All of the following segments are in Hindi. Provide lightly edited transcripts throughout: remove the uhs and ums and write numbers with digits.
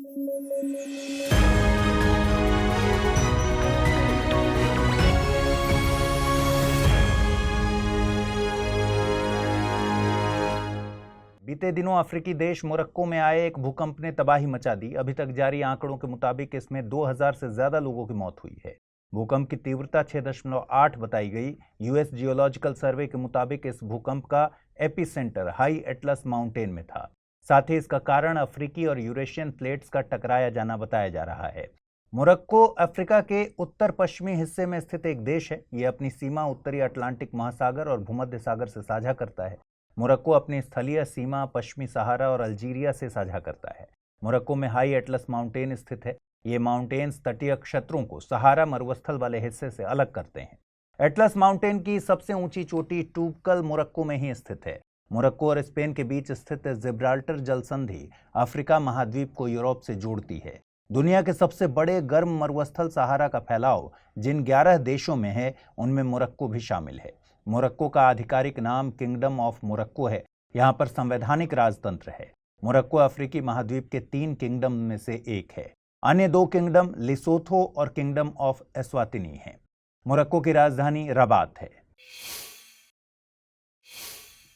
बीते दिनों अफ्रीकी देश मोरक्को में आए एक भूकंप ने तबाही मचा दी। अभी तक जारी आंकड़ों के मुताबिक इसमें 2000 से ज्यादा लोगों की मौत हुई है। भूकंप की तीव्रता 6.8 बताई गई। यूएस जियोलॉजिकल सर्वे के मुताबिक इस भूकंप का एपिसेंटर हाई एटलस माउंटेन में था। साथ ही इसका कारण अफ्रीकी और यूरेशियन प्लेट्स का टकराया जाना बताया जा रहा है। मोरक्को अफ्रीका के उत्तर पश्चिमी हिस्से में स्थित एक देश है। यह अपनी सीमा उत्तरी अटलांटिक महासागर और भूमध्य सागर से साझा करता है। मोरक्को अपनी स्थलीय सीमा पश्चिमी सहारा और अल्जीरिया से साझा करता है। मोरक्को में हाई एटलस माउंटेन स्थित है। ये माउंटेन्स तटीय क्षेत्रों को सहारा मरुस्थल वाले हिस्से से अलग करते हैं। एटलस माउंटेन की सबसे ऊंची चोटी टूबकल मोरक्को में ही स्थित है। मोरक्को और स्पेन के बीच स्थित जिब्राल्टर जलसंधि अफ्रीका महाद्वीप को यूरोप से जोड़ती है। दुनिया के सबसे बड़े गर्म मरुस्थल सहारा का फैलाव जिन 11 देशों में है, उनमें मोरक्को भी शामिल है। मोरक्को का आधिकारिक नाम किंगडम ऑफ मोरक्को है। यहाँ पर संवैधानिक राजतंत्र है। मोरक्को अफ्रीकी महाद्वीप के 3 किंगडम में से एक है। अन्य 2 किंगडम लिसोथो और किंगडम ऑफ एस्वातिनी हैं। मोरक्को की राजधानी रबात है।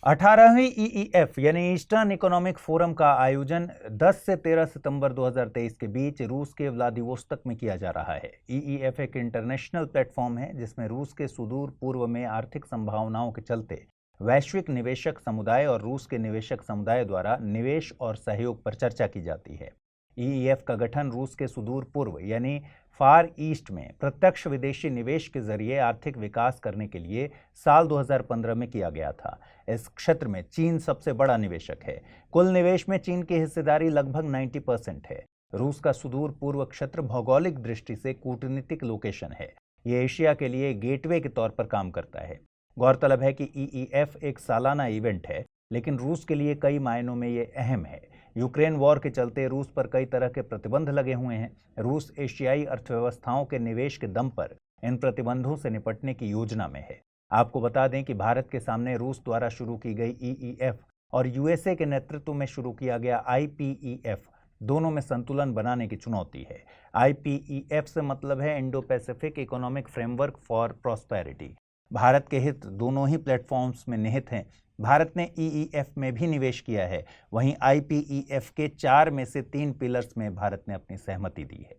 18वीं ईईएफ यानी ईस्टर्न इकोनॉमिक फोरम का आयोजन 10 से 13 सितंबर 2023 के बीच रूस के व्लादिवोस्तोक में किया जा रहा है। ईईएफ एक इंटरनेशनल प्लेटफॉर्म है जिसमें रूस के सुदूर पूर्व में आर्थिक संभावनाओं के चलते वैश्विक निवेशक समुदाय और रूस के निवेशक समुदाय द्वारा निवेश और सहयोग पर चर्चा की जाती है। ईईएफ का गठन रूस के सुदूर पूर्व यानी फार ईस्ट में प्रत्यक्ष विदेशी निवेश के जरिए आर्थिक विकास करने के लिए साल 2015 में किया गया था। इस क्षेत्र में चीन सबसे बड़ा निवेशक है। कुल निवेश में चीन की हिस्सेदारी लगभग 90% है। रूस का सुदूर पूर्व क्षेत्र भौगोलिक दृष्टि से कूटनीतिक लोकेशन है। ये एशिया के लिए गेटवे के तौर पर काम करता है। गौरतलब है कि ईईएफ एक सालाना इवेंट है, लेकिन रूस के लिए कई मायनों में ये अहम है। यूक्रेन वॉर के चलते रूस पर कई तरह के प्रतिबंध लगे हुए हैं। रूस एशियाई अर्थव्यवस्थाओं के निवेश के दम पर इन प्रतिबंधों से निपटने की योजना में है। आपको बता दें कि भारत के सामने रूस द्वारा शुरू की गई ईईएफ और यूएसए के नेतृत्व में शुरू किया गया आईपीईएफ दोनों में संतुलन बनाने की चुनौती है। आईपीईएफ से मतलब है Indo Pacific economic framework for prosperity. Bharat के हित दोनों ही प्लेटफॉर्म्स में निहित हैं। भारत ने ईईएफ में भी निवेश किया है। वहीं आईपीईएफ के 4 में से 3 पिलर्स में भारत ने अपनी सहमति दी है।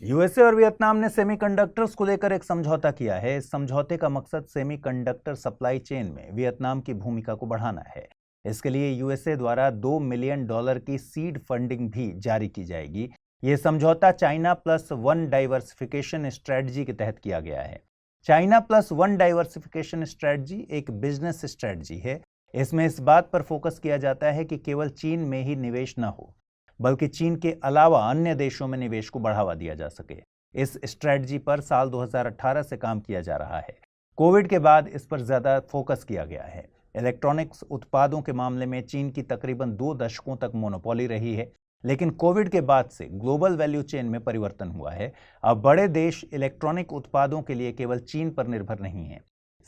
यूएसए और वियतनाम ने सेमीकंडक्टर्स को लेकर एक समझौता किया है। इस समझौते का मकसद सेमीकंडक्टर सप्लाई चेन में वियतनाम की भूमिका को बढ़ाना है। इसके लिए यूएसए द्वारा $2 मिलियन की सीड फंडिंग भी जारी की जाएगी। ये समझौता चाइना +1 डाइवर्सिफिकेशन स्ट्रेटजी के तहत किया गया है। चाइना +1 डाइवर्सिफिकेशन स्ट्रेटजी एक बिजनेस स्ट्रेटजी है। इसमें इस बात पर फोकस किया जाता है कि केवल चीन में ही निवेश न हो, बल्कि चीन के अलावा अन्य देशों में निवेश को बढ़ावा दिया जा सके। इस स्ट्रेटजी पर साल 2018 से काम किया जा रहा है। कोविड के बाद इस पर ज्यादा फोकस किया गया है। इलेक्ट्रॉनिक्स उत्पादों के मामले में चीन की तकरीबन 2 दशकों तक मोनोपोली रही है, लेकिन कोविड के बाद से ग्लोबल वैल्यू चेन में परिवर्तन हुआ है। अब बड़े देश इलेक्ट्रॉनिक उत्पादों के लिए केवल चीन पर निर्भर नहीं है।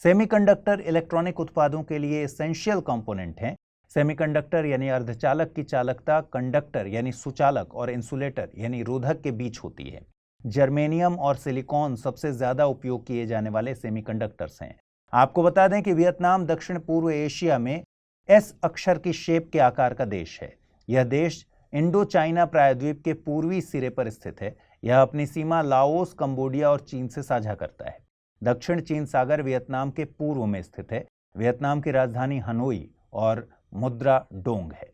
सेमीकंडक्टर इलेक्ट्रॉनिक उत्पादों के लिए एसेंशियल कंपोनेंट हैं। सेमीकंडक्टर यानी अर्धचालक की चालकता कंडक्टर यानी सुचालक और इंसुलेटर यानी रोधक के बीच होती है। जर्मेनियम और सिलिकॉन सबसे ज्यादा उपयोग किए जाने वाले सेमीकंडक्टर्स हैं। आपको बता दें कि वियतनाम दक्षिण पूर्व एशिया में एस अक्षर की शेप के आकार का देश है। यह देश इंडो चाइना प्रायद्वीप के पूर्वी सिरे पर स्थित है। यह अपनी सीमा लाओस, कंबोडिया और चीन से साझा करता है। दक्षिण चीन सागर वियतनाम के पूर्व में स्थित है। वियतनाम की राजधानी हनोई और मुद्रा डोंग है।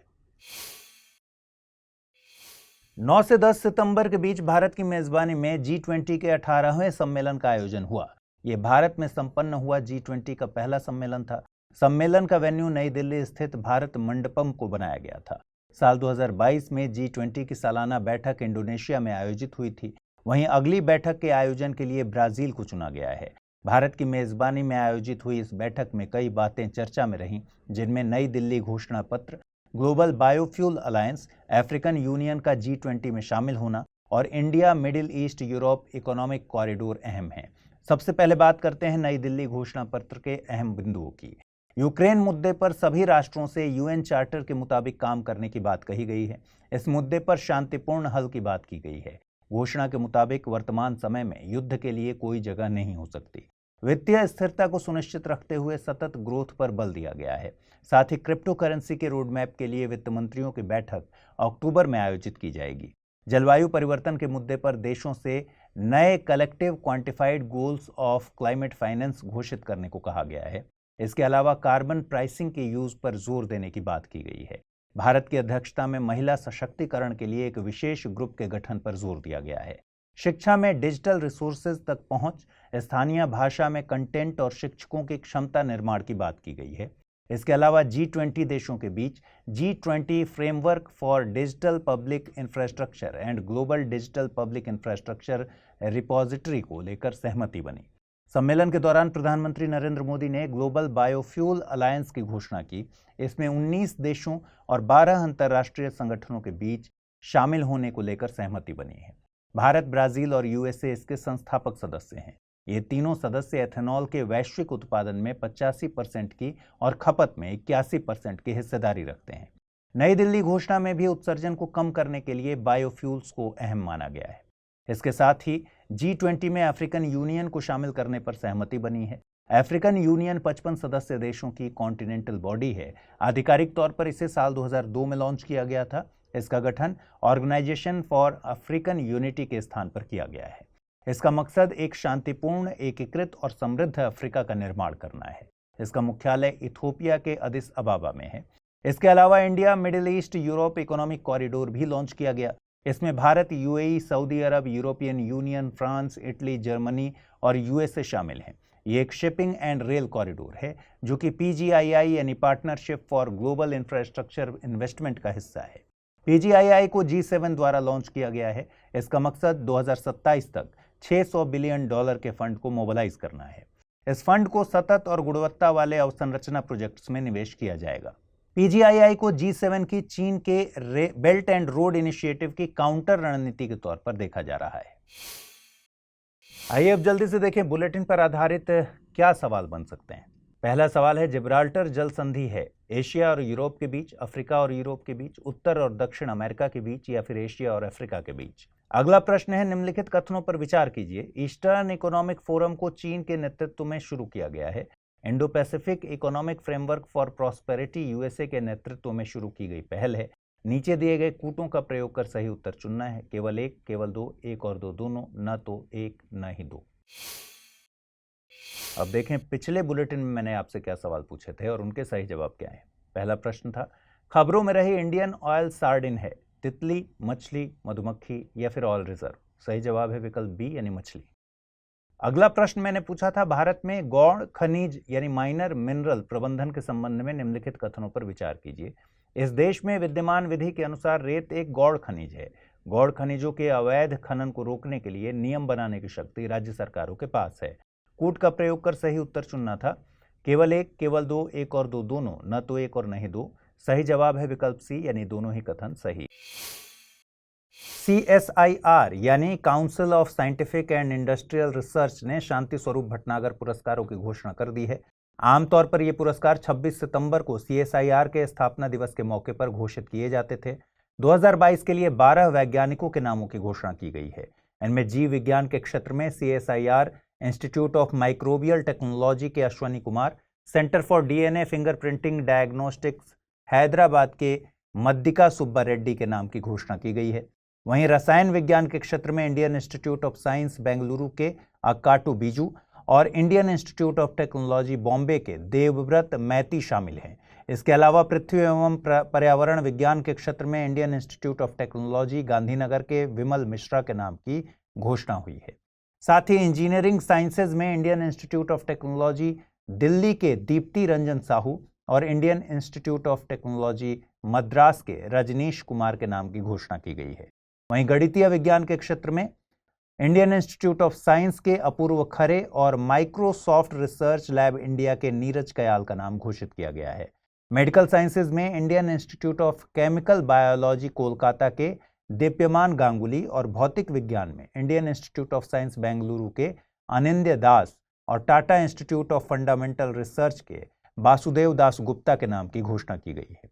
9 से 10 सितंबर के बीच भारत की मेजबानी में G20 के 18वें सम्मेलन का आयोजन हुआ। यह भारत में संपन्न हुआ G20 का पहला सम्मेलन था। सम्मेलन का वेन्यू नई दिल्ली स्थित भारत मंडपम को बनाया गया था। साल 2022 में G20 की सालाना बैठक इंडोनेशिया में आयोजित हुई थी। वहीं अगली बैठक के आयोजन के लिए ब्राजील को चुना गया है। भारत की मेजबानी में आयोजित हुई इस बैठक में कई बातें चर्चा में रहीं, जिनमें नई दिल्ली घोषणा पत्र, global biofuel alliance, African union का G20 में शामिल होना और India middle east Europe economic corridor अहम हैं। सबसे पहले बात करते हैं नई दिल्ली घोषणा पत्र के अहम बिंदुओं की। यूक्रेन मुद्दे पर सभी राष्ट्रों से यूएन चार्टर के मुताबिक काम करने की बात कही गई है। इस मुद्दे पर शांतिपूर्ण हल की बात की गई है। घोषणा के मुताबिक वर्तमान समय में युद्ध के लिए कोई जगह नहीं हो सकती। वित्तीय स्थिरता को सुनिश्चित रखते हुए सतत ग्रोथ पर बल दिया गया है। साथ ही क्रिप्टो करेंसी के रोड मैप के लिए वित्त मंत्रियों की बैठक अक्टूबर में आयोजित की जाएगी। जलवायु परिवर्तन के मुद्दे पर देशों से नए collective quantified goals of climate finance घोषित करने को कहा गया है। इसके अलावा कार्बन प्राइसिंग के यूज पर जोर देने की बात की गई है। भारत की अध्यक्षता में महिला सशक्तिकरण के लिए एक विशेष ग्रुप के गठन पर जोर दिया गया है। शिक्षा में डिजिटल रिसोर्सेज तक पहुंच, स्थानीय भाषा में कंटेंट और शिक्षकों की क्षमता निर्माण की बात की गई है। इसके अलावा G20 देशों के बीच G20 framework for digital public infrastructure and global digital public infrastructure repository को लेकर सहमति बनी। सम्मेलन के दौरान प्रधानमंत्री नरेंद्र मोदी ने ग्लोबल बायोफ्यूल अलायंस की घोषणा की। इसमें 19 देशों और 12 अंतर्राष्ट्रीय संगठनों के बीच शामिल होने को लेकर सहमति बनी है। भारत, ब्राजील और यूएसए इसके संस्थापक सदस्य हैं। ये तीनों सदस्य एथेनॉल के वैश्विक उत्पादन में 85% की और खपत में 81% की हिस्सेदारी रखते हैं। नई दिल्ली घोषणा में भी उत्सर्जन को कम करने के लिए बायोफ्यूल्स को अहम माना गया है। इसके साथ ही G20 में अफ्रीकन यूनियन को शामिल करने पर सहमति बनी है। अफ्रीकन यूनियन 55 सदस्य देशों की कॉन्टिनेंटल बॉडी है। आधिकारिक तौर पर इसे साल 2002 में लॉन्च किया गया था। इसका गठन ऑर्गेनाइजेशन फॉर अफ्रीकन यूनिटी के स्थान पर किया गया है। इसका मकसद एक शांतिपूर्ण, एकीकृत और समृद्ध अफ्रीका का निर्माण करना है। इसका मुख्यालय इथियोपिया के अदिस अबाबा में है। इसके अलावा India middle east Europe economic corridor भी लॉन्च किया गया। इसमें Bharat, UAE, Saudi Arab, European union, France, Italy, Germany और यूएसए शामिल हैं। ये एक शिपिंग एंड रेल कॉरिडोर है जो कि PGII यानी partnership for global infrastructure investment का हिस्सा है। PGII को G7 द्वारा लॉन्च किया गया है। इसका मकसद 2027 तक $600 बिलियन के फंड को मोबिलाइज करना है। इस फंड को सतत और गुणवत्ता वाले अवसंरचना प्रोजेक्ट्स में निवेश किया जाएगा। PGII को G7 की चीन के बेल्ट एंड रोड इनिशिएटिव की काउंटर रणनीति के तौर पर देखा जा रहा है। आइए अब जल्दी से देखें बुलेटिन पर आधारित क्या सवाल बन सकते हैं। पहला सवाल है, जिब्राल्टर जल संधि है एशिया और यूरोप के बीच, अफ्रीका और यूरोप के बीच, उत्तर और दक्षिण अमेरिका के बीच या फिर एशिया और अफ्रीका के बीच। अगला प्रश्न है, निम्नलिखित कथनों पर विचार कीजिए। ईस्टर्न इकोनॉमिक फोरम को चीन के नेतृत्व में शुरू किया गया है। Indo Pacific economic framework for prosperity USA के नेतृत्व में शुरू की गई पहल है। नीचे दिए गए कूटों का प्रयोग कर सही उत्तर चुनना है। केवल एक, केवल दो, एक और दो दोनों, न तो एक न ही दो। अब देखें पिछले बुलेटिन में मैंने आपसे क्या सवाल पूछे थे और उनके सही जवाब क्या हैं। पहला प्रश्न था, खबरों में रही इंडियन ऑयल सार्डिन है तितली, मछली, मधुमक्खी या फिर ऑयल रिजर्व। सही जवाब है विकल्प बी यानी मछली। अगला प्रश्न मैंने पूछा था, भारत में गौण खनिज यानी माइनर मिनरल प्रबंधन के संबंध में निम्नलिखित कथनों पर विचार कीजिए। इस देश में विद्यमान विधि के अनुसार रेत एक गौण खनिज है। गौण खनिजों के अवैध खनन को रोकने के लिए नियम बनाने की शक्ति राज्य सरकारों के पास है। कूट का प्रयोग कर सही उत्तर चुनना था। केवल एक, केवल दो, एक और दो दोनों, न तो एक और न ही दो। सही जवाब है विकल्प सी यानी दोनों ही कथन सही। CSIR यानी council of scientific and industrial research ने शांति स्वरूप भटनागर पुरस्कारों की घोषणा कर दी है। आमतौर पर ये पुरस्कार 26 सितंबर को CSIR के स्थापना दिवस के मौके पर घोषित किए जाते थे। 2022 के लिए 12 वैज्ञानिकों के नामों की घोषणा की गई है। इनमें जीव विज्ञान के क्षेत्र में CSIR institute of microbial technology के Ashwani Kumar, centre for DNA fingerprinting diagnostics Hyderabad के मद्दिका सुब्बा रेड्डी के नाम की घोषणा की गई है। वहीं रसायन विज्ञान के क्षेत्र में Indian institute of science Bengaluru के अक्काटू बीजू और Indian institute of technology Bombay के देवव्रत मैती शामिल हैं। इसके अलावा पृथ्वी एवं पर्यावरण विज्ञान के क्षेत्र में Indian institute of technology Gandhinagar के विमल मिश्रा के नाम की घोषणा हुई है। साथ ही इंजीनियरिंग साइंसेज में Indian institute of technology Delhi के दीप्ति रंजन साहू और Indian institute of technology Madras के रजनीश कुमार के नाम की घोषणा की गई है। वहीं गणितीय विज्ञान के क्षेत्र में इंडियन इंस्टीट्यूट ऑफ साइंस के अपूर्व खरे और माइक्रोसॉफ्ट रिसर्च लैब इंडिया के नीरज कयाल का नाम घोषित किया गया है। मेडिकल साइंसेज में Indian institute of chemical biology Kolkata के दीप्यमान गांगुली और भौतिक विज्ञान में Indian institute of science Bengaluru के अनिंद्य दास और Tata institute of fundamental research के वासुदेव दास गुप्ता के नाम की घोषणा की गई है।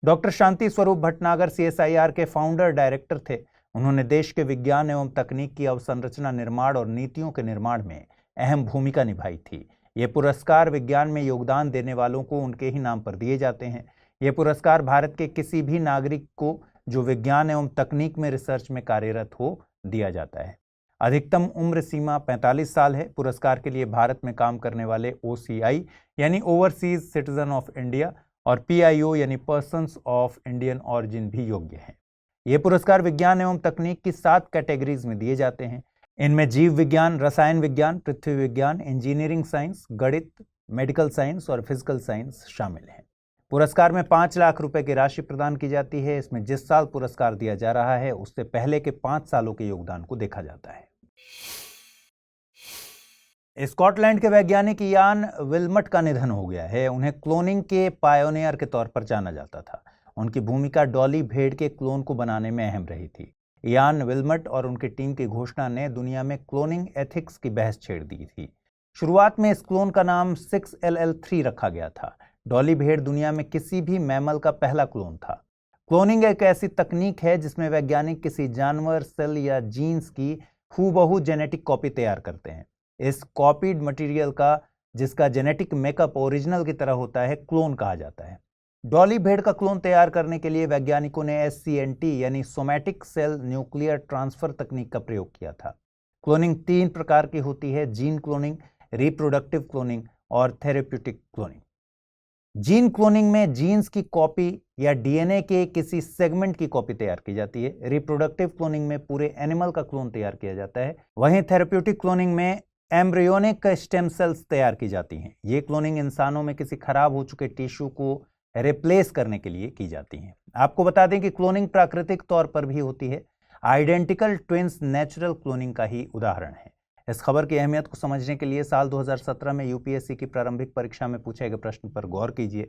डॉक्टर शांति स्वरूप भटनागर CSIR के फाउंडर डायरेक्टर थे। उन्होंने देश के विज्ञान एवं तकनीक की अवसंरचना निर्माण और नीतियों के निर्माण में अहम भूमिका निभाई थी। ये पुरस्कार विज्ञान में योगदान देने वालों को उनके ही नाम पर दिए जाते हैं। ये पुरस्कार भारत के किसी भी नागरिक को जो विज्ञान एवं तकनीक में रिसर्च में कार्यरत हो दिया जाता है। अधिकतम उम्र सीमा 45 साल है। पुरस्कार के लिए भारत में काम करने वाले OCI यानी ओवरसीज सिटीजन ऑफ इंडिया और PIO यानी पर्सन्स ऑफ इंडियन ऑरिजिन भी योग्य हैं। ये पुरस्कार विज्ञान एवं तकनीक की 7 कैटेगरीज में दिए जाते हैं। इनमें जीव विज्ञान, रसायन विज्ञान, पृथ्वी विज्ञान, इंजीनियरिंग साइंस, गणित, मेडिकल साइंस और फिजिकल साइंस शामिल हैं। पुरस्कार में 5 लाख रुपए की राशि प्रदान की जाती है। इसमें जिस साल पुरस्कार दिया जा रहा है उससे पहले के 5 सालों के योगदान को देखा जाता है। स्कॉटलैंड के वैज्ञानिक यान विल्मट का निधन हो गया है। उन्हें क्लोनिंग के पायोनियर के तौर पर जाना जाता था। उनकी भूमिका डॉली भेड़ के क्लोन को बनाने में अहम रही थी। यान विल्मट और उनकी टीम की घोषणा ने दुनिया में क्लोनिंग एथिक्स की बहस छेड़ दी थी। शुरुआत में इस क्लोन का नाम 6LL3 रखा गया था। डॉली भेड़ दुनिया में किसी भी मैमल का पहला क्लोन था। क्लोनिंग एक ऐसी तकनीक है जिसमें वैज्ञानिक किसी जानवर, सेल या जीन्स की हूबहू जेनेटिक कॉपी तैयार करते हैं। इस कॉपीड मटेरियल का, जिसका जेनेटिक मेकअप ओरिजिनल की तरह होता है, क्लोन कहा जाता है। डॉली भेड़ का क्लोन तैयार करने के लिए वैज्ञानिकों ने SCNT यानी सोमैटिक सेल न्यूक्लियर ट्रांसफर तकनीक का प्रयोग किया था। क्लोनिंग 3 प्रकार की होती है: जीन क्लोनिंग, रिप्रोडक्टिव क्लोनिंग और थेरेप्यूटिक क्लोनिंग। जीन क्लोनिंग में जीन्स की कॉपी या DNA के किसी सेगमेंट की कॉपी तैयार की जाती है। रिप्रोडक्टिव क्लोनिंग में पूरे एनिमल का क्लोन तैयार किया जाता है। वहीं थेरेप्यूटिक क्लोनिंग में एम्ब्रियोनिक स्टेम सेल्स तैयार की जाती हैं। ये क्लोनिंग इंसानों में किसी खराब हो चुके टिश्यू को रिप्लेस करने के लिए की जाती हैं। आपको बता दें कि क्लोनिंग प्राकृतिक तौर पर भी होती है। आइडेंटिकल ट्विंस नेचुरल क्लोनिंग का ही उदाहरण है। इस खबर की अहमियत को समझने के लिए साल 2017 में UPSC की प्रारंभिक परीक्षा में पूछे गए प्रश्न पर गौर कीजिए।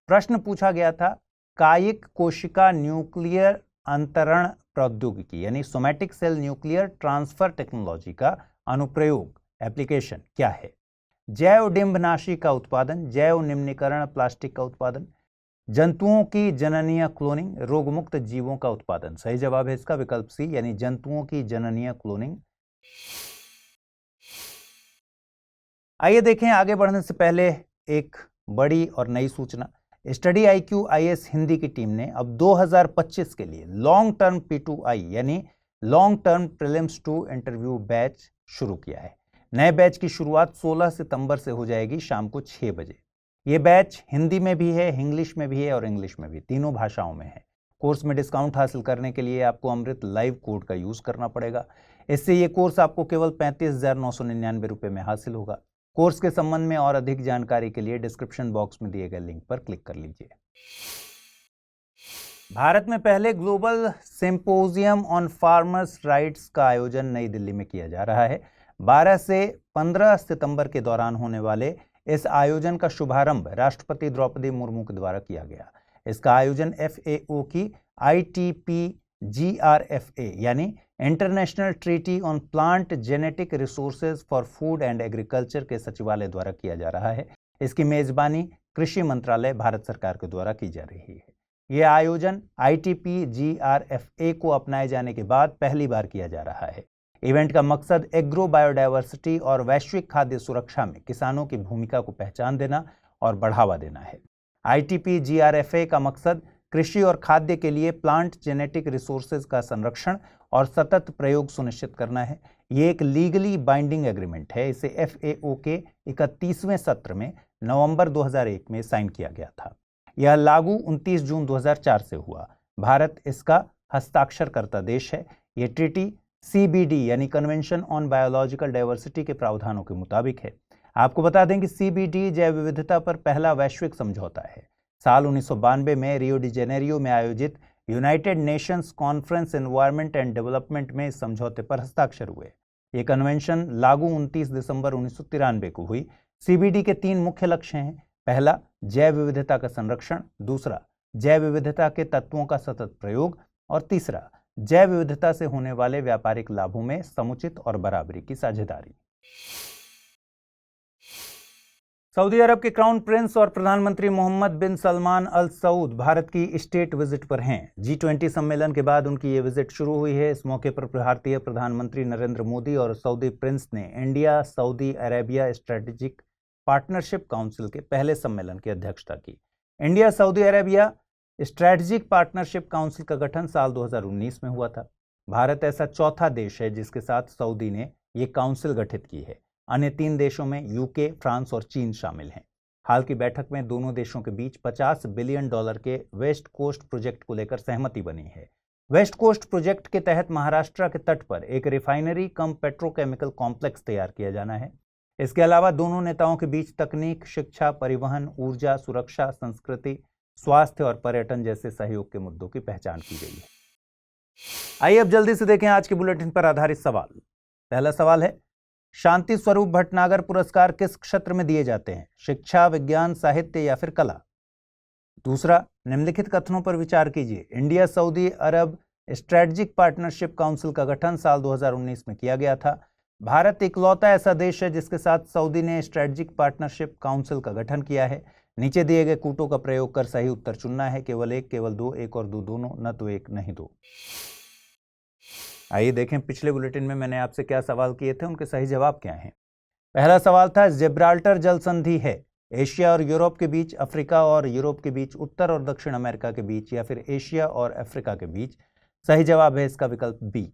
प्रश्न पूछा गया था, कायिक कोशिका न्यूक्लियर अंतरण प्रौद्योगिकी यानी somatic cell nuclear transfer technology का अनुप्रयोग एप्लीकेशन क्या है? जैव डिंबनाशी का उत्पादन, जैव निम्नीकरण प्लास्टिक का उत्पादन, जंतुओं की जननीय क्लोनिंग, रोगमुक्त जीवों का उत्पादन। सही जवाब है इसका विकल्प C यानी जंतुओं की जननीय क्लोनिंग। आइए देखें, आगे बढ़ने से पहले एक बड़ी और नई सूचना। स्टडी IQ IS हिंदी की टीम ने अब 2025 के लिए लॉन्ग टर्म P2I यानी long term prelims 2 interview batch शुरू किया है। नए बैच की शुरुआत 16 सितंबर से हो जाएगी शाम को 6 बजे। ये बैच हिंदी में भी है, इंग्लिश में भी है और इंग्लिश में भी, तीनों भाषाओं में है। कोर्स में डिस्काउंट हासिल करने के लिए आपको अमृत लाइव कोड का यूज करना पड़ेगा। इससे ये कोर्स आपको केवल 35,999 रुपए में हासिल होगा। कोर्स के संबंध में और अधिक जानकारी के लिए डिस्क्रिप्शन बॉक्स में दिए गए लिंक पर क्लिक कर लीजिए। भारत में पहले global symposium on farmers rights का आयोजन नई दिल्ली में किया जा रहा है। 12 से 15 सितंबर के दौरान होने वाले इस आयोजन का शुभारंभ राष्ट्रपति द्रौपदी मुर्मू के द्वारा किया गया। इसका आयोजन FAO की ITP-GRFA यानी international treaty on plant genetic resources for food and agriculture के सचिवालय द्वारा किया जा रहा है। इसकी मेजबानी कृषि मंत्रालय भारत सरकार के द्वारा की जा रही है। यह आयोजन ITP-GRFA को अपनाए जाने के बाद पहली बार किया जा रहा है। इवेंट का मकसद एग्रो बायोडायवर्सिटी और वैश्विक खाद्य सुरक्षा में किसानों की भूमिका को पहचान देना और बढ़ावा देना है। ITP-GRFA का मकसद कृषि और खाद्य के लिए प्लांट जेनेटिक रिसोर्सेज का संरक्षण और सतत प्रयोग सुनिश्चित करना है। ये एक लीगली बाइंडिंग एग्रीमेंट है। इसे FAO के 31वें सत्र में नवंबर 2001 में साइन किया गया था। यह लागू 29 जून 2004 से हुआ। भारत इसका हस्ताक्षरकर्ता देश है। यह ट्रीटी CBD यानी कन्वेंशन ऑन बायोलॉजिकल डाइवर्सिटी के प्रावधानों के मुताबिक है। आपको बता दें कि CBD जैव विविधता पर पहला वैश्विक समझौता है। साल 1992 में रियो डी जेनेरियो में आयोजित United Nations conference environment and development में इस समझौते पर हस्ताक्षर हुए। ये कन्वेंशन लागू 29 दिसंबर 1993 को हुई। CBD के 3 मुख्य लक्ष्य हैं। पहला, जैव विविधता का संरक्षण, दूसरा, जैव विविधता के तत्वों का सतत प्रयोग और तीसरा, जैव विविधता से होने वाले व्यापारिक लाभों में समुचित और बराबरी की साझेदारी। सऊदी अरब के क्राउन प्रिंस और प्रधानमंत्री मोहम्मद बिन सलमान अल सऊद भारत की स्टेट विजिट पर हैं। G20 सम्मेलन के बाद उनकी ये विजिट शुरू हुई है। इस मौके पर भारतीय प्रधानमंत्री नरेंद्र मोदी और सऊदी प्रिंस ने India Saudi Arabia strategic partnership council के पहले सम्मेलन की अध्यक्षता की। India Saudi Arabia strategic partnership council का गठन साल 2019 में हुआ था। भारत ऐसा चौथा देश है जिसके साथ सऊदी ने ये काउंसिल गठित की है। अन्य 3 देशों में यूके, फ्रांस और चीन शामिल हैं। हाल की बैठक में दोनों देशों के बीच $50 बिलियन के वेस्ट कोस्ट प्रोजेक्ट को लेकर सहमति बनी है। वेस्ट कोस्ट प्रोजेक्ट के तहत महाराष्ट्र के तट पर एक रिफाइनरी कम पेट्रोकेमिकल कॉम्प्लेक्स तैयार किया जाना है। इसके अलावा दोनों नेताओं के बीच तकनीक, शिक्षा, परिवहन, ऊर्जा, सुरक्षा, संस्कृति, स्वास्थ्य और पर्यटन जैसे सहयोग के मुद्दों की पहचान की गई है। आइए अब जल्दी से देखें आज के बुलेटिन पर आधारित सवाल। पहला सवाल है, शांति स्वरूप भटनागर पुरस्कार किस क्षेत्र में दिए जाते हैं? शिक्षा, विज्ञान, साहित्य या फिर कला? दूसरा, निम्नलिखित कथनों पर विचार कीजिए। इंडिया सऊदी अरब स्ट्रेटेजिक पार्टनरशिप काउंसिल का गठन साल 2019 में किया गया था। भारत इकलौता ऐसा देश है जिसके साथ सऊदी ने स्ट्रेटेजिक पार्टनरशिप काउंसिल का गठन किया है। नीचे दिए गए कूटों का प्रयोग कर सही उत्तर चुनना है। केवल एक, केवल दो, एक और दो दोनों, न तो एक नहीं दो। आइए देखें पिछले बुलेटिन में मैंने आपसे क्या सवाल किए थे, उनके सही जवाब क्या हैं। पहला सवाल था, जिब्राल्टर जल संधि है एशिया और यूरोप के बीच, अफ्रीका और यूरोप के बीच, उत्तर और दक्षिण अमेरिका के बीच या फिर एशिया और अफ्रीका के बीच? सही जवाब है इसका विकल्प बी।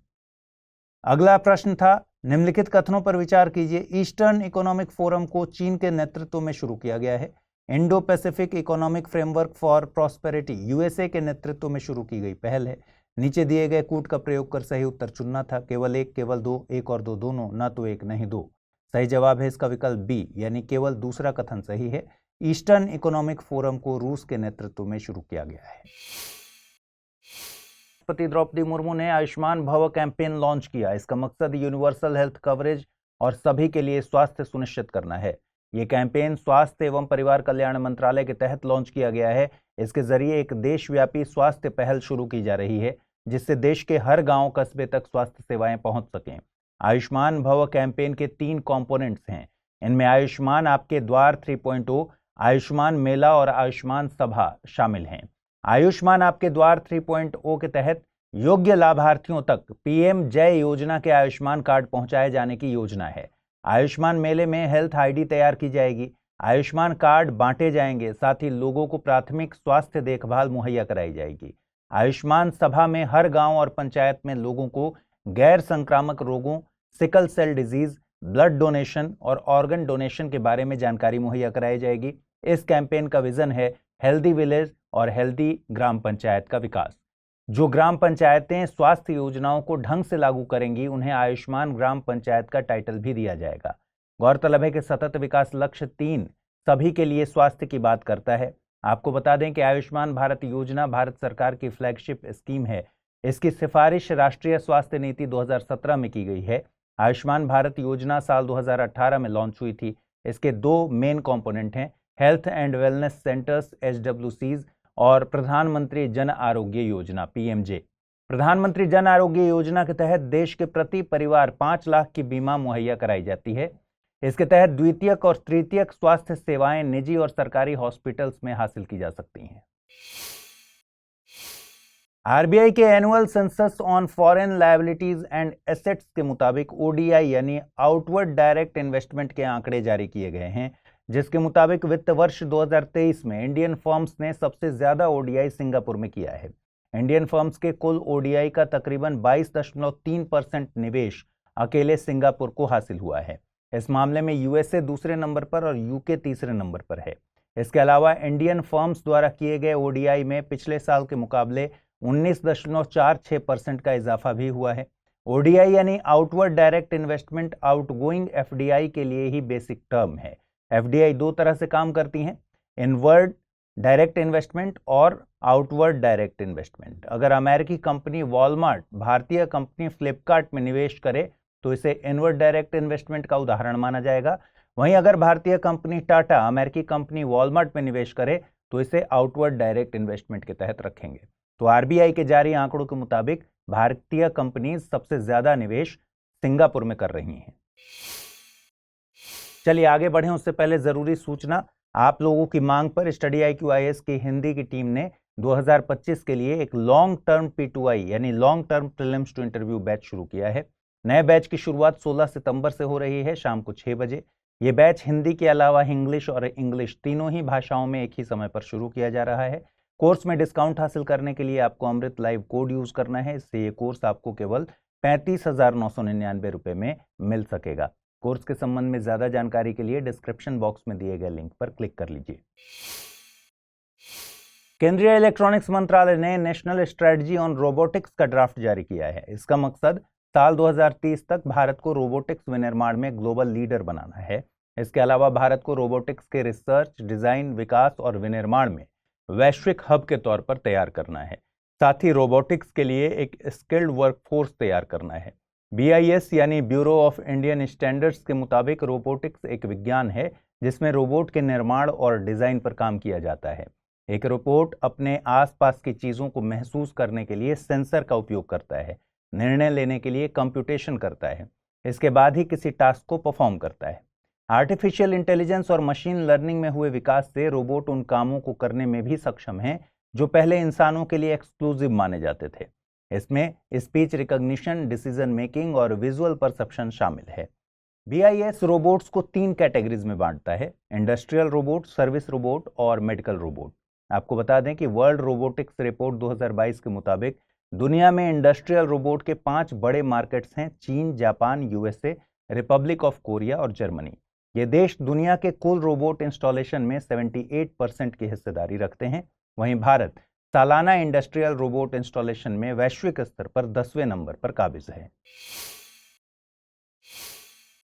अगला प्रश्न था, निम्नलिखित कथनों पर विचार कीजिए। ईस्टर्न इकोनॉमिक फोरम को चीन के नेतृत्व में शुरू किया गया है। Indo Pacific economic framework for prosperity USA के नेतृत्व में शुरू की गई पहल है। नीचे दिए गए कूट का प्रयोग कर सही उत्तर चुनना था। केवल एक, केवल दो, एक और दो दोनों, न तो एक नहीं दो। सही जवाब है इसका विकल्प बी, यानी केवल दूसरा कथन सही है। ईस्टर्न इकोनॉमिक फोरम को रूस के नेतृत्व में शुरू किया गया है। राष्ट्रपति द्रौपदी मुर्मू ने आयुष्मान भव कैंपेन लॉन्च किया। इसका मकसद यूनिवर्सल हेल्थ कवरेज और सभी के लिए स्वास्थ्य सुनिश्चित करना है। ये कैंपेन स्वास्थ्य एवं परिवार कल्याण मंत्रालय के तहत लॉन्च किया गया है। इसके जरिए एक देशव्यापी स्वास्थ्य पहल शुरू की जा रही है जिससे देश के हर गांव कस्बे तक स्वास्थ्य सेवाएं पहुंच सकें। आयुष्मान भव कैंपेन के 3 कंपोनेंट्स हैं। इनमें आयुष्मान आपके द्वार 3.0, आयुष्मान मेला और आयुष्मान सभा शामिल हैं। आयुष्मान आपके द्वार 3.0 के तहत योग्य लाभार्थियों तक पीएम जय योजना के आयुष्मान कार्ड पहुंचाए जाने की योजना है। आयुष्मान मेले में हेल्थ आईडी तैयार की जाएगी, आयुष्मान कार्ड बांटे जाएंगे, साथ ही लोगों को प्राथमिक स्वास्थ्य देखभाल मुहैया कराई जाएगी। आयुष्मान सभा में हर गांव और पंचायत में लोगों को गैर संक्रामक रोगों, sickle cell disease, blood donation और ऑर्गन डोनेशन के बारे में जानकारी मुहैया कराई जाएगी। इस कैंपेन का विजन है हेल्दी विलेज और हेल्दी ग्राम पंचायत का विकास। जो ग्राम पंचायतें स्वास्थ्य योजनाओं को ढंग से लागू करेंगी उन्हें आयुष्मान ग्राम पंचायत का टाइटल भी दिया जाएगा। गौरतलब है कि सतत विकास लक्ष्य 3 सभी के लिए स्वास्थ्य की बात करता है। आपको बता दें कि आयुष्मान भारत योजना भारत सरकार की फ्लैगशिप स्कीम है। इसकी सिफारिश राष्ट्रीय स्वास्थ्य नीति 2017 में की गई है। आयुष्मान भारत योजना साल 2018 में लॉन्च हुई थी। इसके 2 मेन कंपोनेंट हैं, health and wellness centres HWCs और प्रधानमंत्री जन आरोग्य योजना PMJ। प्रधानमंत्री जन आरोग्य योजना के तहत देश के प्रति परिवार 5 लाख की बीमा मुहैया कराई जाती है। इसके तहत द्वितीयक और तृतीयक स्वास्थ्य सेवाएं निजी और सरकारी हॉस्पिटल्स में हासिल की जा सकती हैं। आरबीआई के annual census on foreign liabilities and assets के मुताबिक ODI यानी आउटवर्ड डायरेक्ट इन्वेस्टमेंट के आंकड़े जारी किए गए हैं, जिसके मुताबिक वित्त वर्ष 2023 में इंडियन फर्म्स ने सबसे ज्यादा ODI सिंगापुर में किया है। इंडियन फर्म्स के कुल ODI का तकरीबन 22.3% निवेश अकेले सिंगापुर को हासिल हुआ है। इस मामले में यूएसए दूसरे नंबर पर और यूके तीसरे नंबर पर है। इसके अलावा इंडियन फर्म्स द्वारा किए गए ODI में पिछले साल के मुकाबले 19.46% का इजाफा भी हुआ है। ODI यानी outward direct investment outgoing FDI के लिए ही बेसिक टर्म है। FDI 2 तरह से काम करती हैं, इनवर्ड डायरेक्ट इन्वेस्टमेंट और आउटवर्ड डायरेक्ट इन्वेस्टमेंट। अगर अमेरिकी कंपनी वॉलमार्ट भारतीय कंपनी फ्लिपकार्ट में निवेश करे तो इसे इनवर्ड डायरेक्ट इन्वेस्टमेंट का उदाहरण माना जाएगा। वहीं अगर भारतीय कंपनी टाटा अमेरिकी कंपनी वॉलमार्ट में निवेश करे तो इसे आउटवर्ड डायरेक्ट इन्वेस्टमेंट के तहत रखेंगे। तो आरबीआई के जारी आंकड़ों के मुताबिक भारतीय कंपनी सबसे ज्यादा निवेश सिंगापुर में कर रही हैं। चलिए आगे बढ़ें, उससे पहले जरूरी सूचना। आप लोगों की मांग पर स्टडी IQ IAS की हिंदी की टीम ने 2025 के लिए एक लॉन्ग टर्म P2I यानी long term prelims to interview batch शुरू किया है। नए बैच की शुरुआत 16 सितंबर से हो रही है, शाम को 6 बजे। ये बैच हिंदी के अलावा इंग्लिश और इंग्लिश तीनों ही भाषाओं में एक ही समय पर शुरू किया जा रहा है। कोर्स में डिस्काउंट हासिल करने के लिए आपको अमृत लाइव कोड यूज करना है। इससे ये कोर्स आपको केवल 35,999 रुपए में मिल सकेगा। कोर्स के संबंध में ज्यादा जानकारी के लिए डिस्क्रिप्शन बॉक्स में दिए गए लिंक पर क्लिक कर लीजिए। केंद्रीय इलेक्ट्रॉनिक्स मंत्रालय ने नेशनल स्ट्रेटजी ऑन रोबोटिक्स का ड्राफ्ट जारी किया है। इसका मकसद साल 2030 तक भारत को रोबोटिक्स विनिर्माण में ग्लोबल लीडर बनाना है। इसके अलावा भारत को रोबोटिक्स के रिसर्च, डिजाइन, विकास और विनिर्माण में वैश्विक हब के तौर पर तैयार करना है। साथ ही रोबोटिक्स के लिए एक स्किल्ड वर्कफोर्स तैयार करना है। BIS यानी ब्यूरो ऑफ इंडियन स्टैंडर्ड्स के मुताबिक रोबोटिक्स एक विज्ञान है जिसमें रोबोट के निर्माण और डिजाइन पर काम किया जाता है। एक रोबोट अपने आसपास की चीजों को महसूस करने के लिए सेंसर का उपयोग करता है, निर्णय लेने के लिए कंप्यूटेशन करता है, इसके बाद ही किसी टास्क को परफॉर्म करता है। आर्टिफिशियल इंटेलिजेंस और मशीन लर्निंग में हुए विकास से रोबोट उन कामों को करने में भी सक्षम हैं जो पहले इंसानों के लिए एक्सक्लूसिव माने जाते थे। इसमें स्पीच रिकॉग्निशन, डिसीजन मेकिंग और विजुअल परसेप्शन शामिल है। BIS रोबोट्स को 3 कैटेगरीज में बांटता है: इंडस्ट्रियल रोबोट, सर्विस रोबोट और मेडिकल रोबोट। आपको बता दें कि वर्ल्ड रोबोटिक्स रिपोर्ट 2022 के मुताबिक दुनिया में इंडस्ट्रियल रोबोट के 5 बड़े मार्केट्स हैं: चीन, Japan, USA, Republic of Korea और जर्मनी। ये देश दुनिया के कुल रोबोट इंस्टॉलेशन में 78% की हिस्सेदारी रखते हैं। वहीं भारत सालाना इंडस्ट्रियल रोबोट इंस्टॉलेशन में वैश्विक स्तर पर 10वें नंबर पर काबिज है।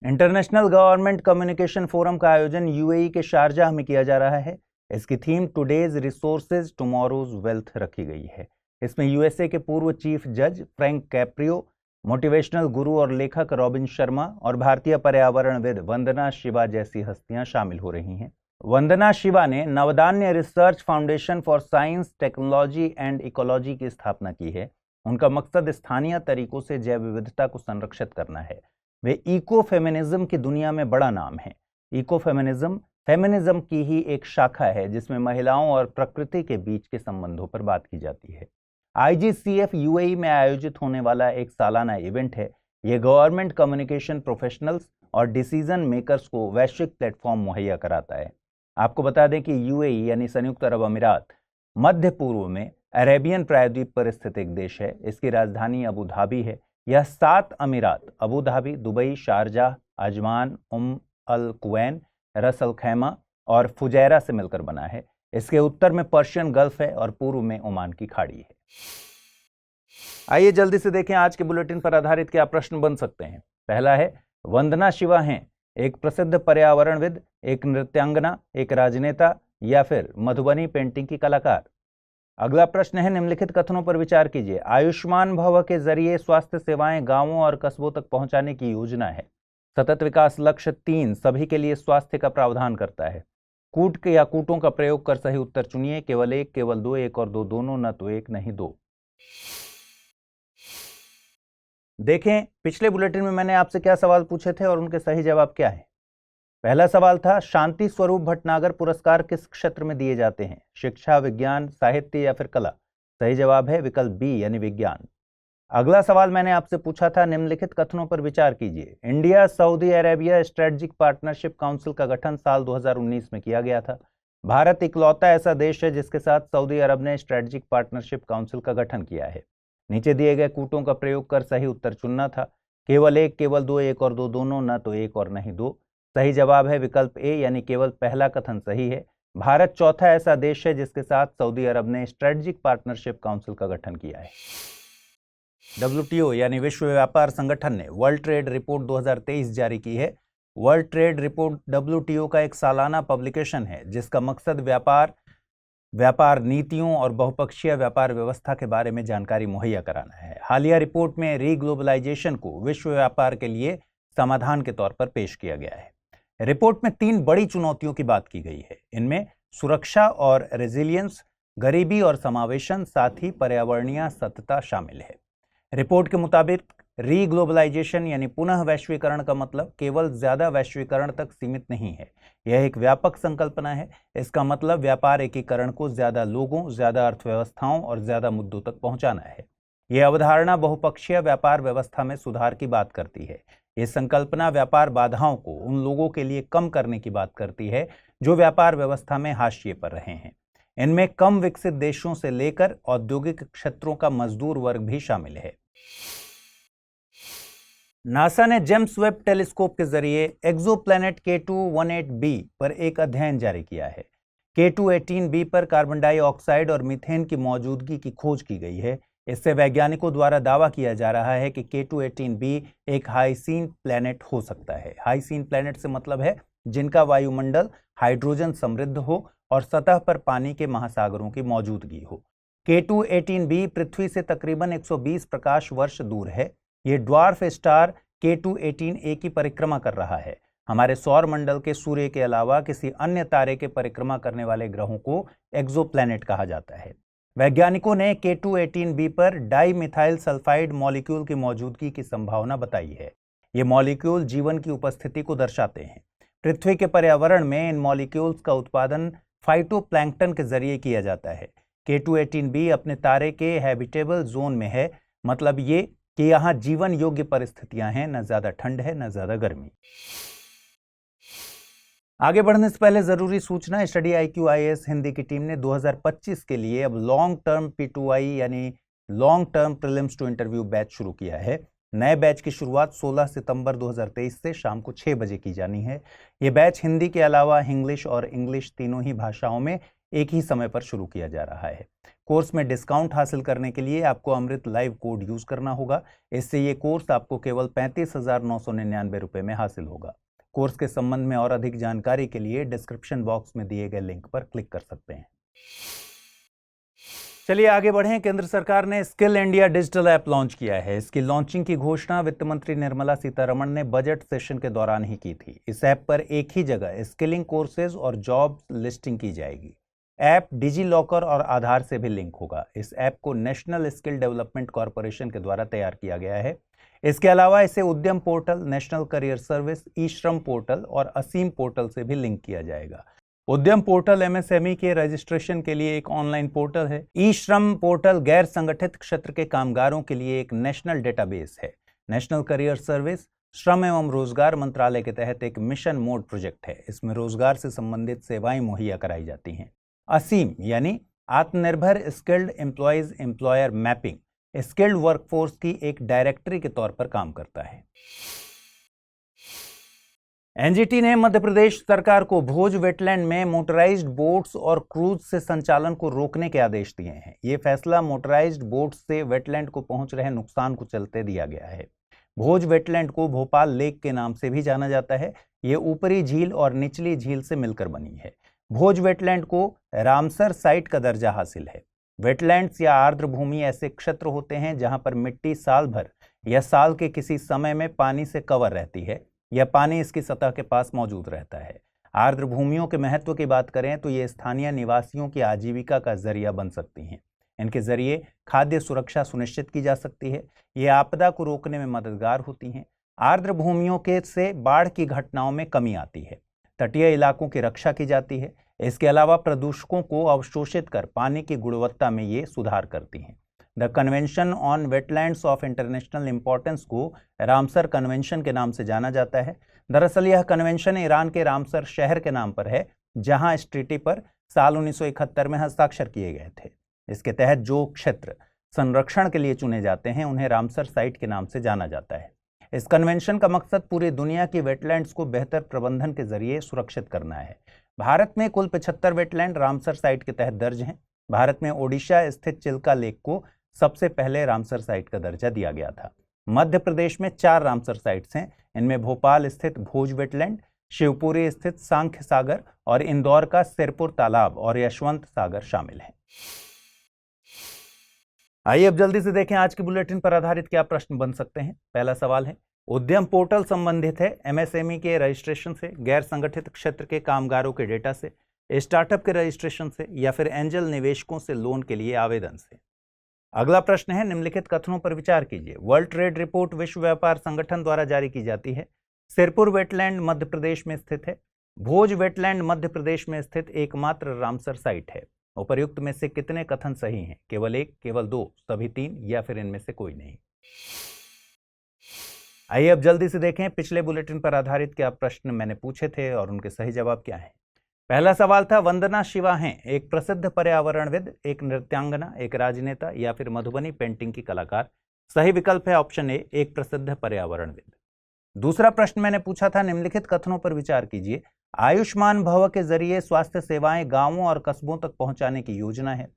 इंटरनेशनल गवर्नमेंट कम्युनिकेशन फोरम का आयोजन UAE के शारजाह में किया जा रहा है। इसकी theme today's resources tomorrow's wealth रखी गई है। इसमें USA के पूर्व चीफ जज फ्रैंक कैप्रियो, मोटिवेशनल गुरु और लेखक रॉबिन शर्मा और भारतीय पर्यावरणविद वंदना शिवा जैसी हस्तियां शामिल हो रही हैं। वंदना शिवा ने Navdanya research foundation for science, technology and ecology की स्थापना की है। उनका मकसद स्थानीय तरीकों से जैव विविधता को संरक्षित करना है। वे इको फेमिनिज्म की दुनिया में बड़ा नाम है। इको फेमिनिज्म की ही एक शाखा है जिसमें महिलाओं और प्रकृति के बीच के संबंधों पर बात की जाती है। IGCF UAE में आयोजित होने वाला एक सालाना इवेंट है। ये गवर्नमेंट कम्युनिकेशन प्रोफेशनल्स और डिसीजन मेकर्स को वैश्विक प्लेटफॉर्म मुहैया कराता है। आपको बता दें कि UAE यानी संयुक्त अरब अमीरात मध्य पूर्व में अरेबियन प्रायद्वीप पर स्थित एक देश है। इसकी राजधानी अबू धाबी है। यह 7 अमीरात Abu Dhabi, Dubai, Sharjah, Ajman, Al Quwain, Ras Al खैमा और फुजैरा से मिलकर बना है। इसके उत्तर में पर्शियन गल्फ है और पूर्व में ओमान की खाड़ी है। आइए जल्दी से देखें आज के बुलेटिन पर आधारित क्या प्रश्न बन सकते हैं। पहला है, वंदना शिवा हैं एक प्रसिद्ध पर्यावरणविद, एक नृत्यांगना, एक राजनेता या फिर मधुबनी पेंटिंग की कलाकार। अगला प्रश्न है, निम्नलिखित कथनों पर विचार कीजिए। आयुष्मान भव के जरिए स्वास्थ्य सेवाएं गांवों और कस्बों तक पहुंचाने की योजना है। सतत विकास लक्ष्य 3 सभी के लिए स्वास्थ्य का प्रावधान करता है। कूट या कूटों का प्रयोग कर सही उत्तर चुनिए। केवल 1, केवल 2, 1 और 2 दोनों, न तो 1 नहीं 2। देखें पिछले बुलेटिन में मैंने आपसे क्या सवाल पूछे थे और उनके सही जवाब क्या है। पहला सवाल था, शांति स्वरूप भटनागर पुरस्कार किस क्षेत्र में दिए जाते हैं? शिक्षा, विज्ञान, साहित्य या फिर कला? सही जवाब है विकल्प बी यानी विज्ञान। अगला सवाल मैंने आपसे पूछा था, निम्नलिखित कथनों पर विचार कीजिए। India Saudi Arabia strategic partnership council का गठन साल 2019 में किया गया था। भारत इकलौता ऐसा देश है जिसके साथ सऊदी अरब ने स्ट्रेटेजिक पार्टनरशिप काउंसिल का गठन किया है। नीचे दिए गए कूटों का प्रयोग कर सही उत्तर चुनना था। केवल 1, केवल 2, 1 और 2 दोनों, न तो 1 और नहीं 2। सही जवाब है विकल्प ए यानी केवल पहला कथन सही है। भारत चौथा ऐसा देश है जिसके साथ सऊदी अरब ने स्ट्रेटेजिक पार्टनरशिप काउंसिल का गठन किया है। WTO यानी विश्व व्यापार संगठन ने वर्ल्ड ट्रेड रिपोर्ट 2023 जारी की है। वर्ल्ड ट्रेड रिपोर्ट WTO का एक सालाना पब्लिकेशन है जिसका मकसद व्यापार नीतियों और बहुपक्षीय व्यापार व्यवस्था के बारे में जानकारी मुहैया कराना है। हालिया रिपोर्ट में रीग्लोबलाइजेशन को विश्व व्यापार के लिए समाधान के तौर पर पेश किया गया है। रिपोर्ट में 3 बड़ी चुनौतियों की बात की गई है। इनमें सुरक्षा और रेजिलियंस, गरीबी और समावेशन, साथ ही पर्यावरणीय सततता शामिल है। रिपोर्ट के मुताबिक रीग्लोबलाइजेशन यानी पुनः वैश्वीकरण का मतलब केवल ज्यादा वैश्वीकरण तक सीमित नहीं है। यह एक व्यापक संकल्पना है। इसका मतलब व्यापार एकीकरण को ज्यादा लोगों, ज्यादा अर्थव्यवस्थाओं और ज्यादा मुद्दों तक पहुंचाना है। यह अवधारणा बहुपक्षीय व्यापार व्यवस्था में सुधार की बात करती है। यह संकल्पना व्यापार बाधाओं को उन लोगों के लिए कम करने की बात करती है जो व्यापार व्यवस्था में हाशिए पर रहे हैं। इनमें कम विकसित देशों से लेकर औद्योगिक क्षेत्रों का मजदूर वर्ग भी शामिल है। नासा ने जेम्स वेब टेलीस्कोप के जरिए एक्सोप्लैनेट K2-18b पर एक अध्ययन जारी किया है। K2-18b पर कार्बन डाइऑक्साइड और मीथेन की मौजूदगी की खोज की गई है। इससे वैज्ञानिकों द्वारा दावा किया जा रहा है कि K2-18b एक हाइसीन प्लैनेट हो सकता है। हाइसीन प्लैनेट से मतलब है जिनका वायुमंडल हाइड्रोजन समृद्ध हो और सतह पर पानी के महासागरों की मौजूदगी हो। K2-18b पृथ्वी से तकरीबन 120 प्रकाश वर्ष दूर है। ये ड्वार्फ स्टार K2-18a की परिक्रमा कर रहा है। हमारे सौर मंडल के सूर्य के अलावा किसी अन्य तारे के परिक्रमा करने वाले ग्रहों को एक्सोप्लैनेट कहा जाता है। वैज्ञानिकों ने K2-18b पर डाई मिथाइल सल्फाइड मॉलिक्यूल की मौजूदगी की संभावना बताई है। ये मॉलिक्यूल जीवन की उपस्थिति को दर्शाते हैं। पृथ्वी के पर्यावरण में इन मॉलिक्यूल्स का उत्पादन फाइटोप्लैंक्टन के जरिए किया जाता है। K2-18b अपने तारे के हैबिटेबल जोन में है, मतलब ये कि यहां जीवन योग्य परिस्थितियां हैं, न ज्यादा ठंड है न ज्यादा गर्मी। आगे बढ़ने से पहले जरूरी सूचना, स्टडी IQ IAS हिंदी की टीम ने 2025 के लिए अब लॉन्ग टर्म P2I यानी long term prelims to interview batch शुरू किया है। नए बैच की शुरुआत 16 सितंबर 2023 से शाम को 6 बजे की जानी है। यह बैच हिंदी के अलावा इंग्लिश और इंग्लिश तीनों ही भाषाओं में एक ही समय पर शुरू किया जा रहा है। कोर्स में डिस्काउंट हासिल करने के लिए आपको अमृत लाइव कोड यूज करना होगा। इससे ये कोर्स आपको केवल 35,999 रुपए में हासिल होगा। कोर्स के संबंध में और अधिक जानकारी के लिए डिस्क्रिप्शन बॉक्स में दिए गए लिंक पर क्लिक कर सकते हैं। चलिए आगे बढ़ें। केंद्र सरकार ने skill India digital app launch किया है। इसकी लॉन्चिंग की घोषणा वित्त मंत्री निर्मला सीतारमण ने बजट सेशन के दौरान ही की थी। इस ऐप पर एक ही जगह स्किलिंग कोर्सेज और जॉब लिस्टिंग की जाएगी। ऐप डिजी लॉकर और आधार से भी लिंक होगा। इस ऐप को नेशनल स्किल डेवलपमेंट कॉरपोरेशन के द्वारा तैयार किया गया है। इसके अलावा इसे उद्यम पोर्टल, नेशनल करियर सर्विस, ई श्रम पोर्टल और असीम पोर्टल से भी लिंक किया जाएगा। उद्यम पोर्टल MSME के रजिस्ट्रेशन के लिए एक ऑनलाइन पोर्टल है। ई श्रम पोर्टल गैर संगठित क्षेत्र के कामगारों के लिए एक नेशनल डेटाबेस है। नेशनल करियर सर्विस श्रम एवं रोजगार मंत्रालय के तहत एक मिशन मोड प्रोजेक्ट है। इसमें रोजगार से संबंधित सेवाएं मुहैया कराई जाती हैं। असीम यानी आत्मनिर्भर skilled employees employer mapping skilled workforce की एक डायरेक्टरी के तौर पर काम करता है। NGT ने मध्य प्रदेश सरकार को भोज वेटलैंड में मोटराइज्ड बोट्स और क्रूज से संचालन को रोकने के आदेश दिए हैं। ये फैसला मोटराइज्ड बोट्स से वेटलैंड को पहुंच रहे नुकसान को चलते दिया गया है। भोज वेटलैंड को भोपाल लेक के नाम से भी जाना जाता है। ये ऊपरी झील और निचली झील से मिलकर बनी है। भोज वेटलैंड को रामसर साइट का दर्जा हासिल है। वेटलैंड्स या आर्द्र भूमि ऐसे क्षेत्र होते हैं जहां पर मिट्टी साल भर या साल के किसी समय में पानी से कवर रहती है या पानी इसकी सतह के पास मौजूद रहता है। आर्द्र भूमियों के महत्व की बात करें तो ये स्थानीय निवासियों की आजीविका का जरिया बन सकती हैं। इनके जरिए खाद्य सुरक्षा सुनिश्चित की जा सकती है। ये आपदा को रोकने में मददगार होती हैं। आर्द्र भूमियों के से बाढ़ की घटनाओं में कमी आती है। तटीय इलाकों की रक्षा की जाती है। इसके अलावा प्रदूषकों को अवशोषित कर पानी की गुणवत्ता में ये सुधार करती हैं। The convention on wetlands of international importance को रामसर कन्वेंशन के नाम से जाना जाता है। दरअसल यह कन्वेंशन ईरान के रामसर शहर के नाम पर है, जहां इस ट्रीटी पर साल 1971 में हस्ताक्षर किए गए थे। इसके तहत जो क्षेत्र संरक्षण के लिए चुने जाते हैं उन्हें रामसर साइट के नाम से जाना जाता है। इस कन्वेंशन का मकसद पूरी दुनिया की वेटलैंड्स को बेहतर प्रबंधन के जरिए सुरक्षित करना है। भारत में कुल 75 वेटलैंड रामसर साइट के तहत दर्ज हैं। भारत में ओडिशा स्थित चिल्का लेक को सबसे पहले रामसर साइट का दर्जा दिया गया था। मध्य प्रदेश में 4 रामसर साइट्स हैं। इनमें भोपाल स्थित भोज वेटलैंड, शिवपुरी स्थित सांख्य सागर और इंदौर का सिरपुर तालाब और यशवंत सागर शामिल हैं। आइए अब जल्दी से देखें आज के बुलेटिन पर आधारित क्या प्रश्न बन सकते हैं। पहला सवाल है, उद्यम पोर्टल संबंधित है MSME के रजिस्ट्रेशन से, गैर संगठित क्षेत्र के कामगारों के डेटा से, स्टार्टअप के रजिस्ट्रेशन से या फिर एंजल निवेशकों से लोन के लिए आवेदन से। अगला प्रश्न है, निम्नलिखित कथनों पर विचार कीजिए। वर्ल्ड ट्रेड रिपोर्ट विश्व व्यापार संगठन द्वारा जारी की जाती है। सिरपुर वेटलैंड मध्य प्रदेश में स्थित है। भोज वेटलैंड मध्य प्रदेश में स्थित एकमात्र रामसर साइट है। उपर्युक्त में से कितने कथन सही हैं? केवल एक, केवल दो, सभी तीन, या फिर इनमें से कोई नहीं? आइए अब जल्दी से देखें पिछले बुलेटिन पर आधारित क्या प्रश्न मैंने पूछे थे और उनके सही जवाब क्या हैं। पहला सवाल था, वंदना शिवा हैं एक प्रसिद्ध पर्यावरणविद, एक नृत्यांगना, एक राजनेता, या फिर मधुबनी पेंटिंग की कलाकार? सही विकल्प है ऑप्शन ए, एक प्रसिद्ध पर्यावरणविद। दूसरा प्रश्न मैंने पूछा था, निम्नलिखित कथनों पर विचार कीजिए। आयुष्मान भव के जरिए स्वास्थ्य सेवाएं गांवों और कस्बों तक पहुंचाने की योजना है।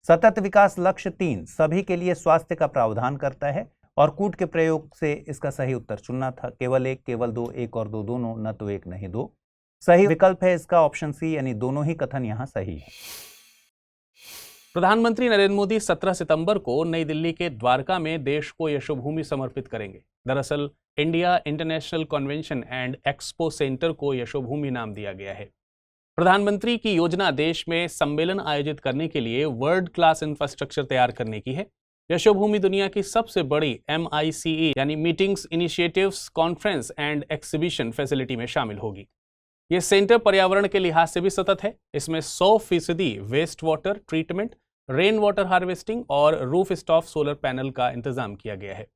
सतत विकास लक्ष्य 3 सभी के लिए स्वास्थ्य का प्रावधान करता है। और कूट के प्रयोग से इसका सही उत्तर चुनना था। केवल एक, केवल दो, एक और दो, दोनों, न तो एक नहीं दो। सही विकल्प है इसका ऑप्शन सी, यानी दोनों ही कथन यहां सही है। प्रधानमंत्री नरेंद्र मोदी 17 सितंबर को नई दिल्ली के द्वारका में देश को यशोभूमि समर्पित करेंगे। दरअसल India international convention and expo centre को यशोभूमि नाम दिया गया है। प्रधानमंत्री की योजना देश में सम्मेलन आयोजित करने के लिए वर्ल्ड क्लास इंफ्रास्ट्रक्चर तैयार करने की है। यशोभूमि दुनिया की सबसे बड़ी MICE यानी meetings, initiatives, conference and exhibition facility में शामिल होगी। यह सेंटर पर्यावरण के लिहाज से भी सतत है। इसमें 100% waste water treatment, rain water harvesting और रूफ टॉप सोलर पैनल का इंतजाम किया गया है।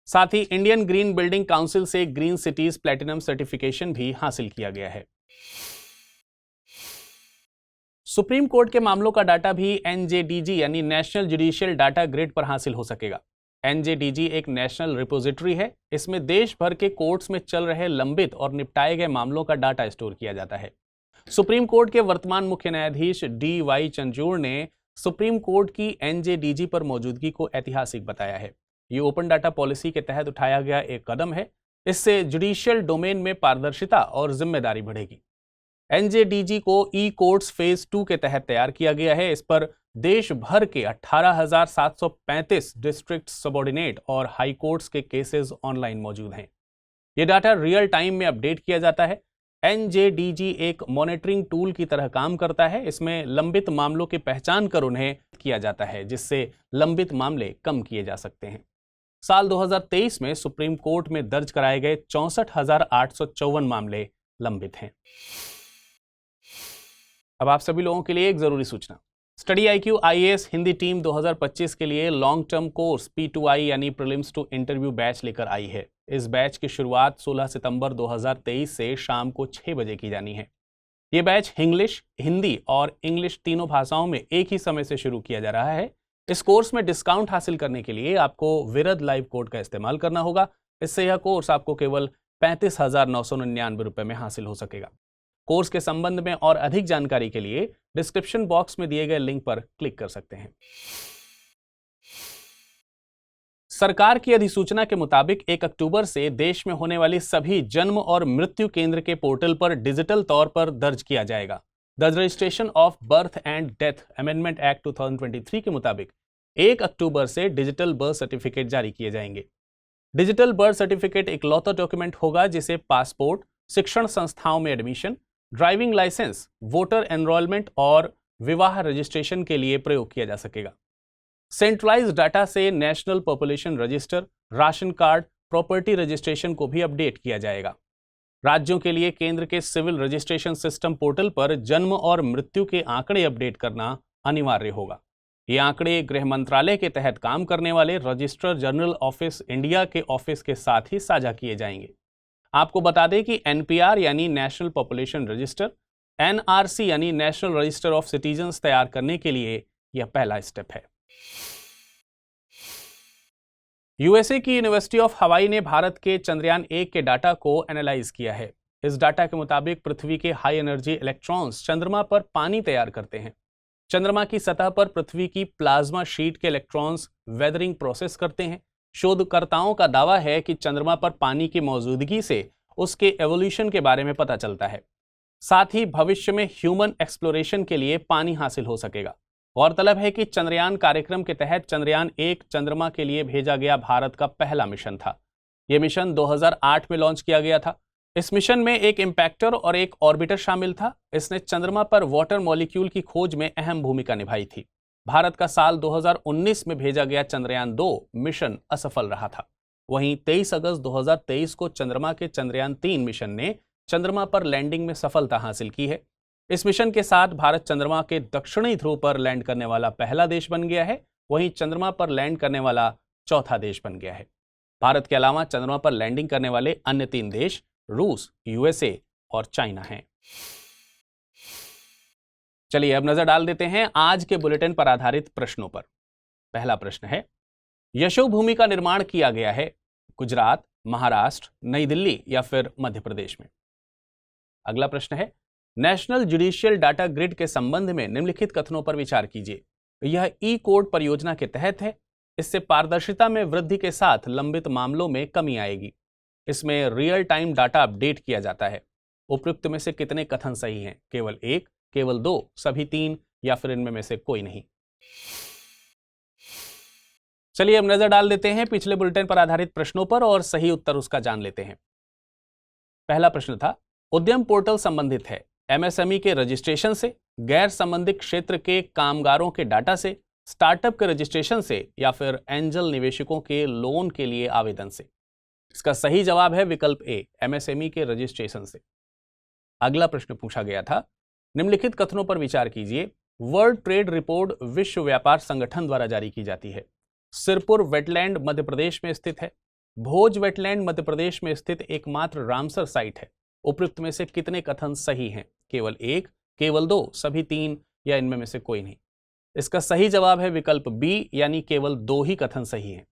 साथ ही इंडियन ग्रीन बिल्डिंग काउंसिल से ग्रीन सिटीज प्लैटिनम सर्टिफिकेशन भी हासिल किया गया है। सुप्रीम कोर्ट के मामलों का डाटा भी NJDG यानी नेशनल जुडिशियल डाटा ग्रिड पर हासिल हो सकेगा। NJDG एक नेशनल रिपोजिटरी है। इसमें देश भर के कोर्ट्स में चल रहे लंबित और निपटाए गए मामलों का डाटा स्टोर किया जाता है। सुप्रीम कोर्ट के वर्तमान मुख्य न्यायाधीश DY चंद्रचूड़ ने सुप्रीम कोर्ट की NJDG पर मौजूदगी को ऐतिहासिक बताया है। ये ओपन डाटा पॉलिसी के तहत उठाया गया एक कदम है। इससे जुडिशियल डोमेन में पारदर्शिता और जिम्मेदारी बढ़ेगी। NJDG को ई-कोर्ट्स फेज 2 के तहत तैयार किया गया है। इस पर देश भर के 18,735 डिस्ट्रिक्ट, सबऑर्डिनेट और हाई कोर्ट्स के केसेस ऑनलाइन मौजूद हैं। यह डाटा रियल टाइम में अपडेट किया जाता है। NJDG एक मॉनिटरिंग टूल की तरह काम करता है। इसमें लंबित मामलों की पहचान कर उन्हें किया जाता है, जिससे लंबित मामले कम किए जा सकते हैं। साल 2023 में सुप्रीम कोर्ट में दर्ज कराए गए 64,854 मामले लंबित हैं। अब आप सभी लोगों के लिए एक जरूरी सूचना। Study IQ IAS Hindi team 2025 के लिए लॉन्ग टर्म कोर्स P2I यानी प्रीलिम्स टू इंटरव्यू बैच लेकर आई है। इस बैच की शुरुआत 16 सितंबर 2023 से शाम को 6 बजे की जानी है। ये बैच इंग्लिश, हिंदी और इंग्लिश तीनों भाषाओं में एक ही समय से शुरू किया जा रहा है। इस कोर्स में डिस्काउंट हासिल करने के लिए आपको विरद लाइव कोड का इस्तेमाल करना होगा। इससे यह कोर्स आपको केवल 35,999 रुपए में हासिल हो सकेगा। कोर्स के संबंध में और अधिक जानकारी के लिए डिस्क्रिप्शन बॉक्स में दिए गए लिंक पर क्लिक कर सकते हैं। सरकार की अधिसूचना के मुताबिक 1 अक्टूबर से देश में होने वाली सभी जन्म और मृत्यु केंद्र के पोर्टल पर डिजिटल तौर पर दर्ज किया जाएगा। The registration of birth and death amendment act 2023 के मुताबिक 1 अक्टूबर से डिजिटल बर्थ सर्टिफिकेट जारी किए जाएंगे। डिजिटल बर्थ सर्टिफिकेट इकलौता डॉक्यूमेंट होगा जिसे पासपोर्ट, शिक्षण संस्थाओं में admission, driving licence, voter enrolment और विवाह रजिस्ट्रेशन के लिए प्रयोग किया जा सकेगा। सेंट्रलाइज्ड डाटा से national population register, ration card, property registration को भी अपडेट किया जाएगा। राज्यों के लिए केंद्र के सिविल रजिस्ट्रेशन सिस्टम पोर्टल पर जन्म और मृत्यु के आंकड़े अपडेट करना अनिवार्य होगा। ये आंकड़े गृह मंत्रालय के तहत काम करने वाले रजिस्ट्रार जनरल ऑफिस इंडिया के ऑफिस के साथ ही साझा किए जाएंगे। आपको बता दें कि NPR यानी नेशनल पॉपुलेशन रजिस्टर, NRC यानी नेशनल रजिस्टर ऑफ सिटीजन्स तैयार करने के लिए यह पहला स्टेप है। USA की यूनिवर्सिटी ऑफ हवाई ने भारत के चंद्रयान 1 के डाटा को एनालाइज किया है। इस डाटा के मुताबिक पृथ्वी के हाई एनर्जी इलेक्ट्रॉन्स चंद्रमा पर पानी तैयार करते हैं। चंद्रमा की सतह पर पृथ्वी की प्लाज्मा शीट के इलेक्ट्रॉन्स वेदरिंग प्रोसेस करते हैं। शोधकर्ताओं का दावा है कि चंद्रमा पर पानी की मौजूदगी से उसके एवोल्यूशन के बारे में पता चलता है। साथ ही भविष्य में ह्यूमन एक्सप्लोरेशन के लिए पानी हासिल हो सकेगा। गौरतलब है कि चंद्रयान कार्यक्रम के तहत चंद्रयान 1 चंद्रमा के लिए भेजा गया भारत का पहला मिशन था। यह मिशन 2008 में लॉन्च किया गया था। इस मिशन में एक इंपैक्टर और एक ऑर्बिटर शामिल था। इसने चंद्रमा पर वाटर मॉलिक्यूल की खोज में अहम भूमिका निभाई थी। भारत का साल 2019 में भेजा गया चंद्रयान 2 मिशन असफल रहा था। वहीं 23 अगस्त 2023 को चंद्रमा के चंद्रयान 3 मिशन ने चंद्रमा पर लैंडिंग में सफलता हासिल की है। इस मिशन के साथ भारत चंद्रमा के दक्षिणी ध्रुव पर लैंड करने वाला पहला देश बन गया है, वहीं चंद्रमा पर लैंड करने वाला चौथा देश बन गया है। भारत के अलावा चंद्रमा पर लैंडिंग करने वाले अन्य 3 देश रूस, यूएसए और चाइना हैं। चलिए अब नजर डाल देते हैं आज के बुलेटिन पर आधारित प्रश्नों पर। पहला प्रश्न है, यशोभूमि का निर्माण किया गया है गुजरात, महाराष्ट्र, नई दिल्ली या फिर मध्य प्रदेश में? अगला प्रश्न है, नेशनल जुडिशियल डाटा ग्रिड के संबंध में निम्नलिखित कथनों पर विचार कीजिए। यह ई कोड परियोजना के तहत है। इससे पारदर्शिता में वृद्धि के साथ लंबित मामलों में कमी आएगी। इसमें रियल टाइम डाटा अपडेट किया जाता है। उपयुक्त में से कितने कथन सही हैं? केवल 1, केवल 2, सभी 3 या फिर इनमें में से कोई नहीं? चलिए अब नजर डाल देते हैं पिछले बुलेटिन पर आधारित प्रश्नों पर और सही उत्तर उसका जान लेते हैं। पहला प्रश्न था, उद्यम पोर्टल संबंधित है एमएसएमई के रजिस्ट्रेशन से, गैर संबंधित क्षेत्र के कामगारों के डाटा से, स्टार्टअप के रजिस्ट्रेशन से या फिर एंजल निवेशकों के लोन के लिए आवेदन से? इसका सही जवाब है विकल्प ए, एमएसएमई के रजिस्ट्रेशन से। अगला प्रश्न पूछा गया था, निम्नलिखित कथनों पर विचार कीजिए। वर्ल्ड ट्रेड रिपोर्ट विश्व व्यापार संगठन द्वारा जारी की जाती है। सिरपुर वेटलैंड मध्य प्रदेश में स्थित है। भोज वेटलैंड मध्य प्रदेश में स्थित एकमात्र रामसर साइट है। उपयुक्त में से कितने कथन सही हैं? केवल 1, केवल 2, सभी 3 या इनमें में से कोई नहीं? इसका सही जवाब है विकल्प बी, यानी केवल 2 ही कथन सही हैं।